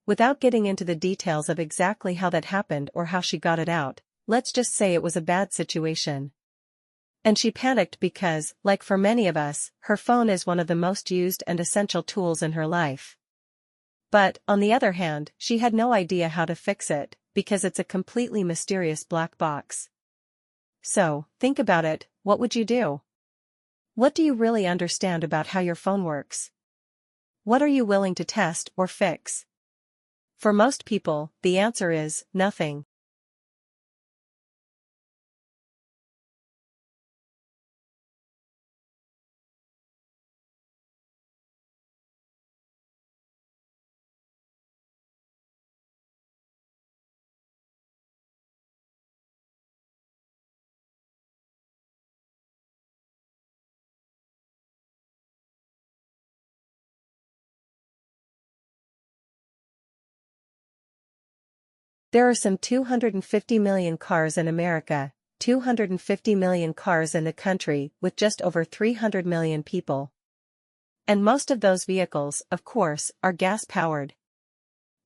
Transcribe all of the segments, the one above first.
Without getting into the details of exactly how that happened or how she got it out, let's just say it was a bad situation. And she panicked because, like for many of us, her phone is one of the most used and essential tools in her life. But, on the other hand, she had no idea how to fix it, because it's a completely mysterious black box. So, think about it, what would you do? What do you really understand about how your phone works? What are you willing to test or fix? For most people, the answer is nothing. There are some 250 million cars in America, 250 million cars in the country with just over 300 million people. And most of those vehicles, of course, are gas-powered.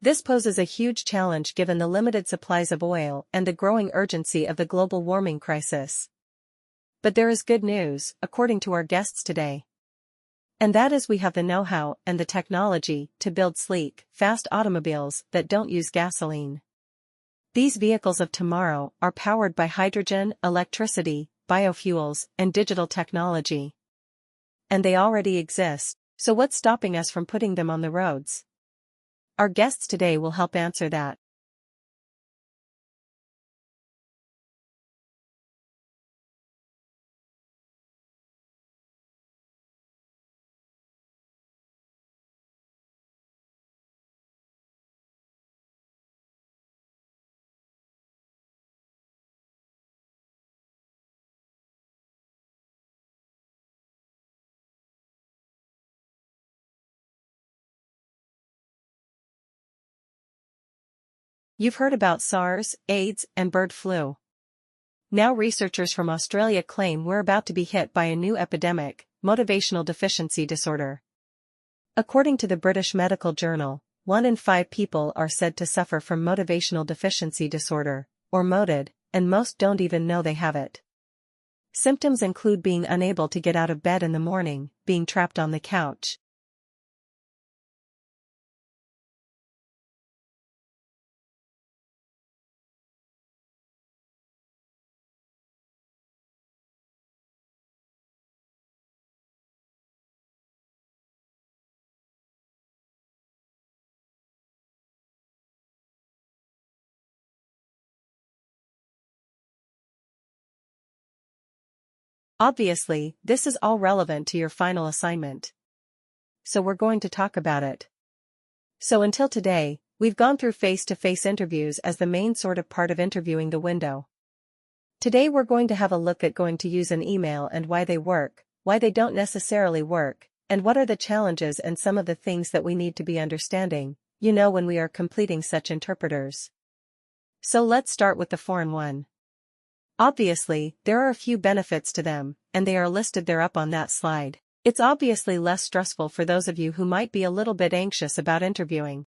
This poses a huge challenge given the limited supplies of oil and the growing urgency of the global warming crisis. But there is good news, according to our guests today. And that is we have the know-how and the technology to build sleek, fast automobiles that don't use gasoline. These vehicles of tomorrow are powered by hydrogen, electricity, biofuels, and digital technology. And they already exist, so what's stopping us from putting them on the roads? Our guests today will help answer that. You've heard about SARS, AIDS, and bird flu. Now researchers from Australia claim we're about to be hit by a new epidemic, motivational deficiency disorder. According to the British Medical Journal, 1 in 5 people are said to suffer from motivational deficiency disorder, or MODD, and most don't even know they have it. Symptoms include being unable to get out of bed in the morning, being trapped on the couch. Obviously, this is all relevant to your final assignment. So we're going to talk about it. So until today, we've gone through face-to-face interviews as the main sort of part of interviewing the window. Today we're going to have a look at going to use an email and why they work, why they don't necessarily work, and what are the challenges and some of the things that we need to be understanding, when we are completing such interpreters. So let's start with the foreign one. Obviously, there are a few benefits to them, and they are listed there up on that slide. It's obviously less stressful for those of you who might be a little bit anxious about interviewing.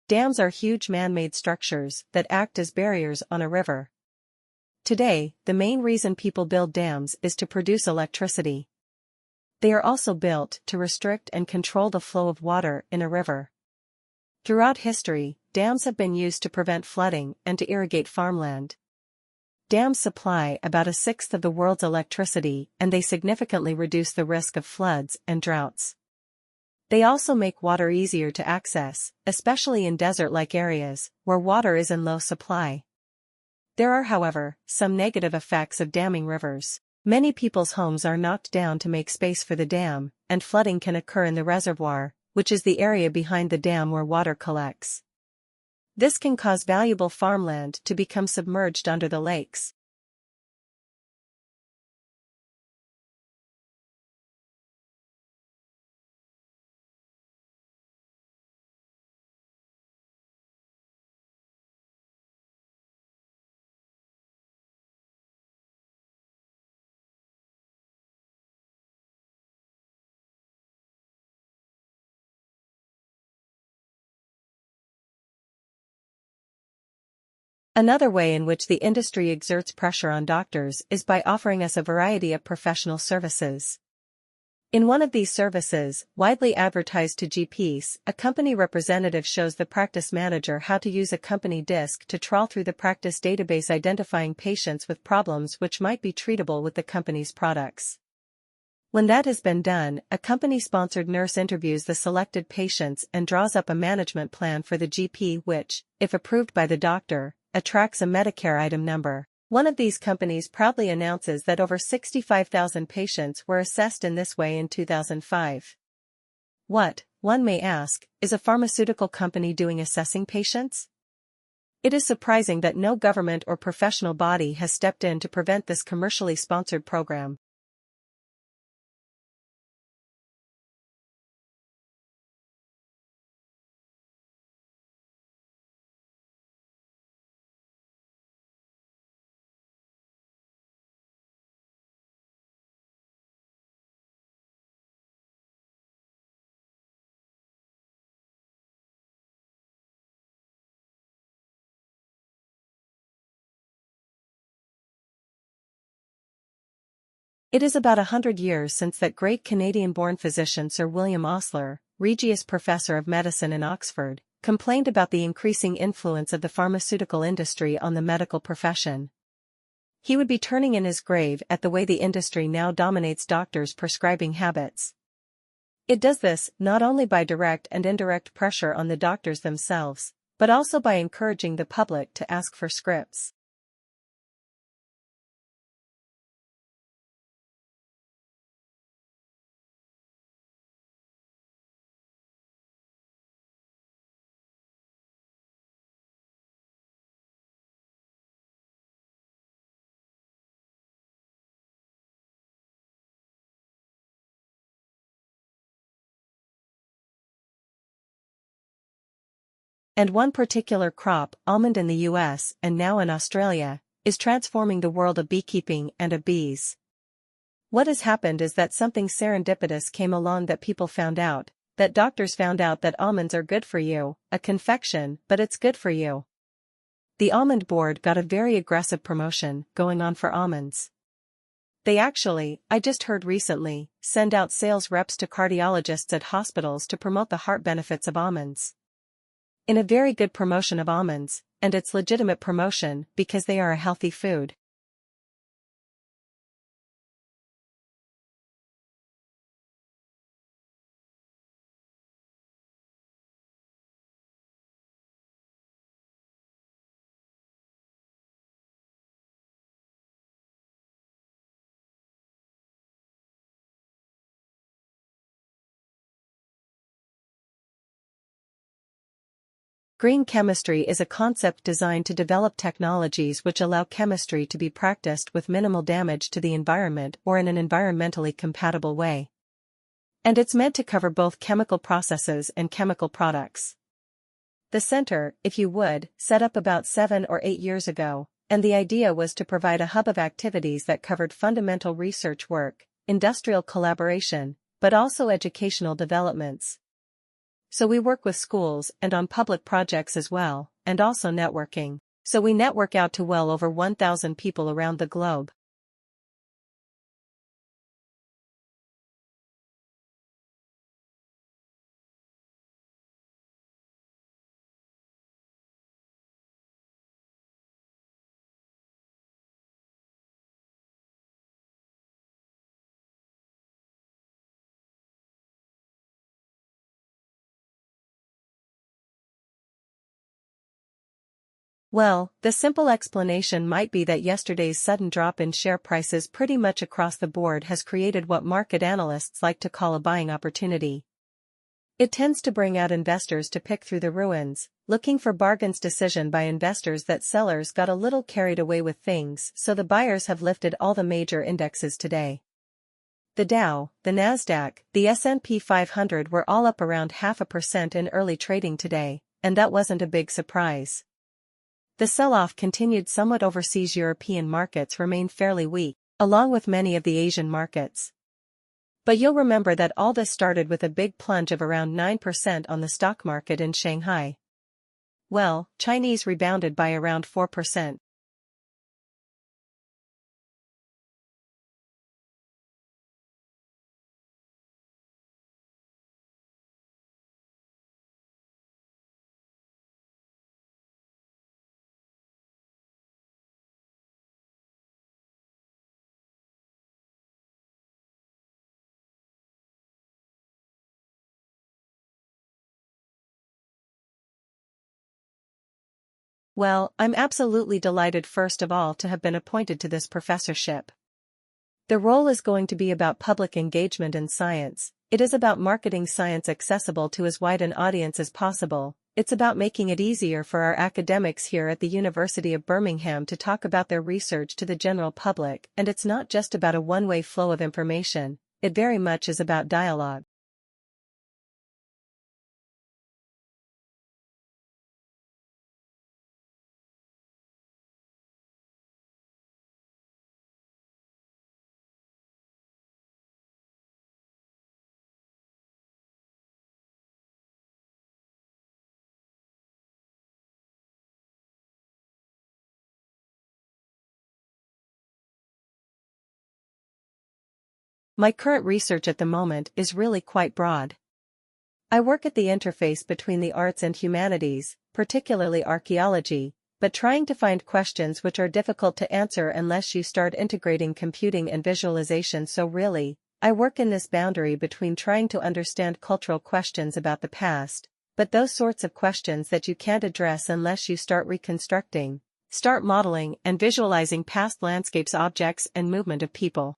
Dams are huge man-made structures that act as barriers on a river. Today, the main reason people build dams is to produce electricity. They are also built to restrict and control the flow of water in a river. Throughout history, dams have been used to prevent flooding and to irrigate farmland. Dams supply about 1/6 of the world's electricity, and they significantly reduce the risk of floods and droughts. They also make water easier to access, especially in desert-like areas, where water is in low supply. There are, however, some negative effects of damming rivers. Many people's homes are knocked down to make space for the dam, and flooding can occur in the reservoir, which is the area behind the dam where water collects. This can cause valuable farmland to become submerged under the lakes. Another way in which the industry exerts pressure on doctors is by offering us a variety of professional services. In one of these services, widely advertised to GPs, a company representative shows the practice manager how to use a company disk to trawl through the practice database identifying patients with problems which might be treatable with the company's products. When that has been done, a company-sponsored nurse interviews the selected patients and draws up a management plan for the GP which, if approved by the doctor, attracts a Medicare item number. One of these companies proudly announces that over 65,000 patients were assessed in this way in 2005. What, one may ask, is a pharmaceutical company doing assessing patients? It is surprising that no government or professional body has stepped in to prevent this commercially sponsored program. It is about 100 years since that great Canadian-born physician Sir William Osler, Regius Professor of Medicine in Oxford, complained about the increasing influence of the pharmaceutical industry on the medical profession. He would be turning in his grave at the way the industry now dominates doctors' prescribing habits. It does this not only by direct and indirect pressure on the doctors themselves, but also by encouraging the public to ask for scripts. And one particular crop, almond in the US and now in Australia, is transforming the world of beekeeping and of bees. What has happened is that something serendipitous came along that people found out, that doctors found out that almonds are good for you, a confection, but it's good for you. The almond board got a very aggressive promotion going on for almonds. They actually, I just heard recently, send out sales reps to cardiologists at hospitals to promote the heart benefits of almonds. In a very good promotion of almonds, and it's legitimate promotion because they are a healthy food. Green chemistry is a concept designed to develop technologies which allow chemistry to be practiced with minimal damage to the environment or in an environmentally compatible way. And it's meant to cover both chemical processes and chemical products. The center, if you would, set up about 7 or 8 years ago, and the idea was to provide a hub of activities that covered fundamental research work, industrial collaboration, but also educational developments. So we work with schools and on public projects as well, and also networking. So we network out to well over 1,000 people around the globe. Well, the simple explanation might be that yesterday's sudden drop in share prices pretty much across the board has created what market analysts like to call a buying opportunity. It tends to bring out investors to pick through the ruins, looking for bargains. Decision by investors that sellers got a little carried away with things, so the buyers have lifted all the major indexes today. The Dow, the Nasdaq, the S&P 500 were all up around 0.5% in early trading today, and that wasn't a big surprise. The sell-off continued somewhat. Overseas European markets remain fairly weak, along with many of the Asian markets. But you'll remember that all this started with a big plunge of around 9% on the stock market in Shanghai. Well, Chinese rebounded by around 4%. Well, I'm absolutely delighted first of all to have been appointed to this professorship. The role is going to be about public engagement in science. It is about marketing science accessible to as wide an audience as possible. It's about making it easier for our academics here at the University of Birmingham to talk about their research to the general public, and it's not just about a one-way flow of information, it very much is about dialogue. My current research at the moment is really quite broad. I work at the interface between the arts and humanities, particularly archaeology, but trying to find questions which are difficult to answer unless you start integrating computing and visualization. So really, I work in this boundary between trying to understand cultural questions about the past, but those sorts of questions that you can't address unless you start reconstructing, start modeling and visualizing past landscapes, objects, and movement of people.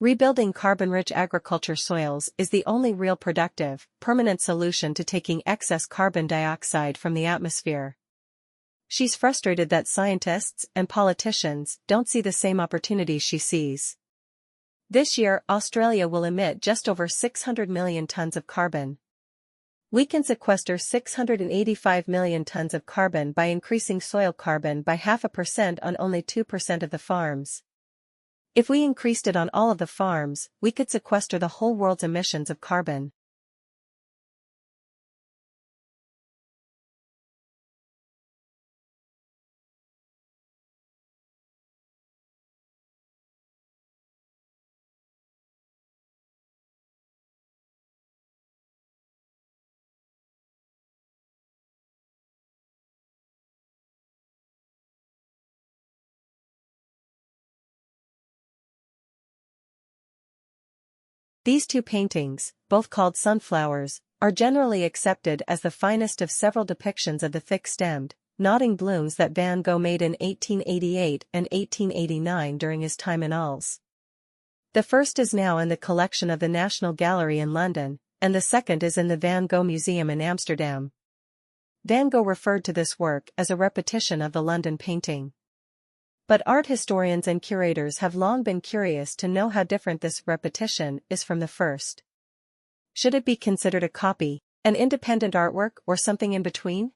Rebuilding carbon-rich agriculture soils is the only real productive, permanent solution to taking excess carbon dioxide from the atmosphere. She's frustrated that scientists and politicians don't see the same opportunities she sees. This year, Australia will emit just over 600 million tons of carbon. We can sequester 685 million tons of carbon by increasing soil carbon by 0.5% on only 2% of the farms. If we increased it on all of the farms, we could sequester the whole world's emissions of carbon. These two paintings, both called sunflowers, are generally accepted as the finest of several depictions of the thick-stemmed, nodding blooms that Van Gogh made in 1888 and 1889 during his time in Als. The first is now in the collection of the National Gallery in London, and the second is in the Van Gogh Museum in Amsterdam. Van Gogh referred to this work as a repetition of the London painting. But art historians and curators have long been curious to know how different this repetition is from the first. Should it be considered a copy, an independent artwork, or something in between?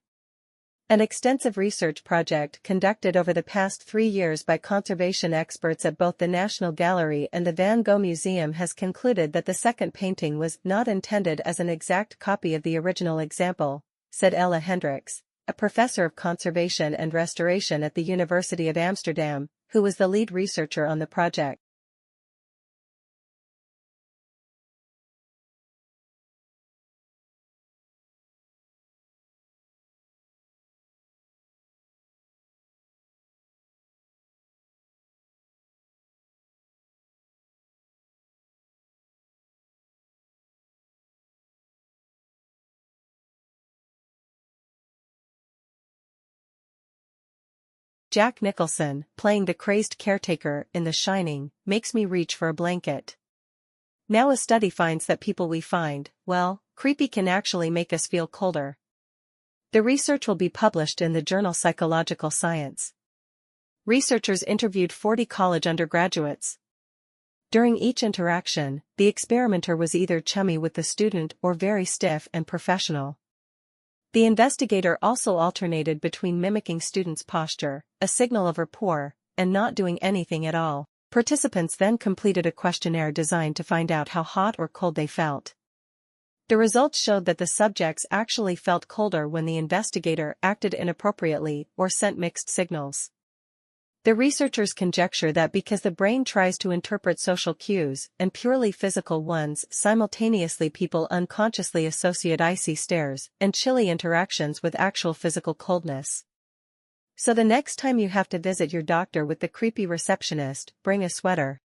An extensive research project conducted over the past 3 years by conservation experts at both the National Gallery and the Van Gogh Museum has concluded that the second painting was not intended as an exact copy of the original example, said Ella Hendricks, a professor of conservation and restoration at the University of Amsterdam, who was the lead researcher on the project. Jack Nicholson, playing the crazed caretaker in The Shining, makes me reach for a blanket. Now a study finds that people we find, well, creepy can actually make us feel colder. The research will be published in the journal Psychological Science. Researchers interviewed 40 college undergraduates. During each interaction, the experimenter was either chummy with the student or very stiff and professional. The investigator also alternated between mimicking students' posture, a signal of rapport, and not doing anything at all. Participants then completed a questionnaire designed to find out how hot or cold they felt. The results showed that the subjects actually felt colder when the investigator acted inappropriately or sent mixed signals. The researchers conjecture that because the brain tries to interpret social cues and purely physical ones simultaneously, people unconsciously associate icy stares and chilly interactions with actual physical coldness. So the next time you have to visit your doctor with the creepy receptionist, bring a sweater.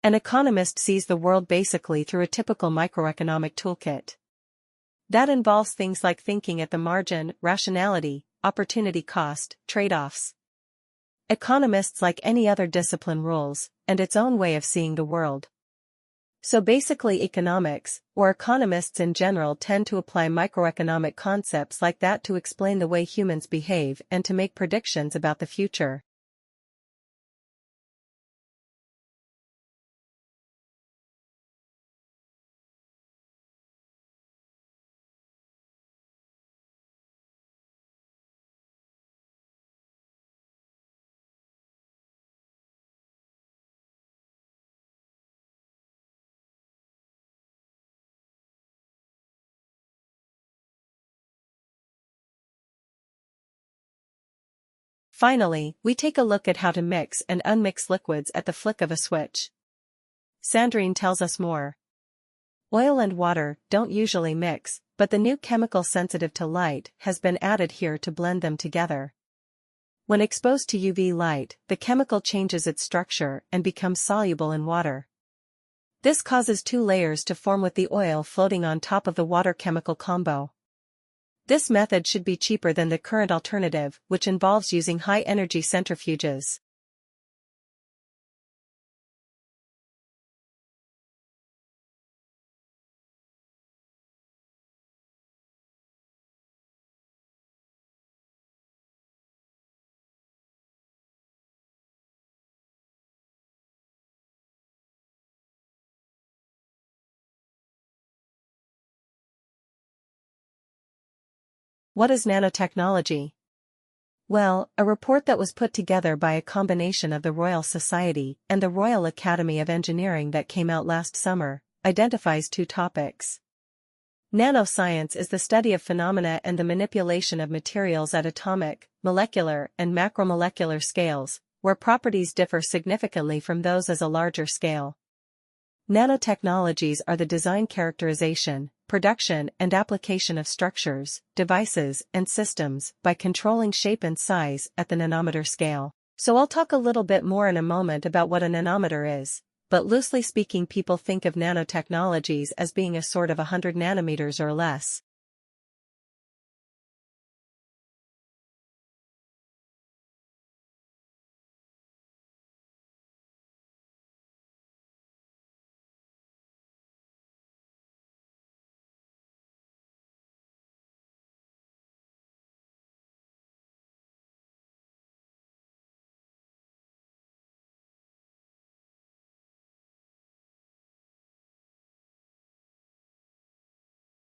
An economist sees the world basically through a typical microeconomic toolkit. That involves things like thinking at the margin, rationality, opportunity cost, trade-offs. Economists, like any other discipline, rules, and its own way of seeing the world. So basically economics, or economists in general, tend to apply microeconomic concepts like that to explain the way humans behave and to make predictions about the future. Finally, we take a look at how to mix and unmix liquids at the flick of a switch. Sandrine tells us more. Oil and water don't usually mix, but the new chemical sensitive to light has been added here to blend them together. When exposed to UV light, the chemical changes its structure and becomes soluble in water. This causes two layers to form with the oil floating on top of the water chemical combo. This method should be cheaper than the current alternative, which involves using high-energy centrifuges. What is nanotechnology? Well, a report that was put together by a combination of the Royal Society and the Royal Academy of Engineering that came out last summer, identifies two topics. Nanoscience is the study of phenomena and the manipulation of materials at atomic, molecular, and macromolecular scales, where properties differ significantly from those as a larger scale. Nanotechnologies are the design, characterization, production, and application of structures, devices, and systems by controlling shape and size at the nanometer scale. So I'll talk a little bit more in a moment about what a nanometer is, but loosely speaking, people think of nanotechnologies as being a sort of 100 nanometers or less.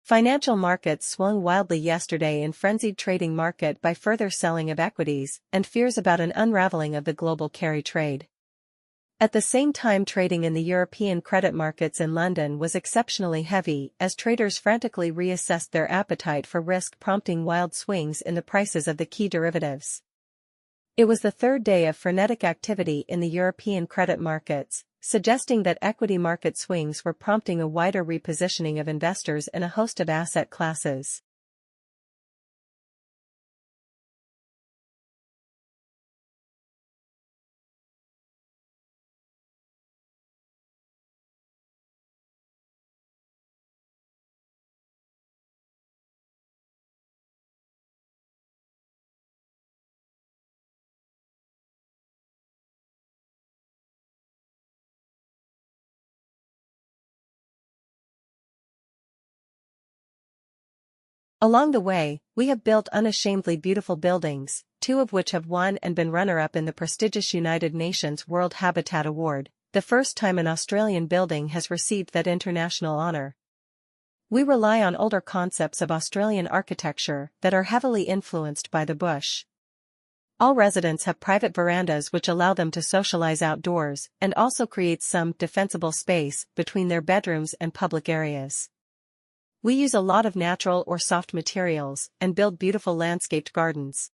Financial markets swung wildly yesterday in frenzied trading market by further selling of equities and fears about an unraveling of the global carry trade. At the same time, trading in the European credit markets in London was exceptionally heavy as traders frantically reassessed their appetite for risk, prompting wild swings in the prices of the key derivatives. It was the third day of frenetic activity in the European credit markets, suggesting that equity market swings were prompting a wider repositioning of investors in a host of asset classes. Along the way, we have built unashamedly beautiful buildings, 2 of which have won and been runner-up in the prestigious United Nations World Habitat Award, the first time an Australian building has received that international honour. We rely on older concepts of Australian architecture that are heavily influenced by the bush. All residents have private verandas which allow them to socialise outdoors and also create some defensible space between their bedrooms and public areas. We use a lot of natural or soft materials and build beautiful landscaped gardens.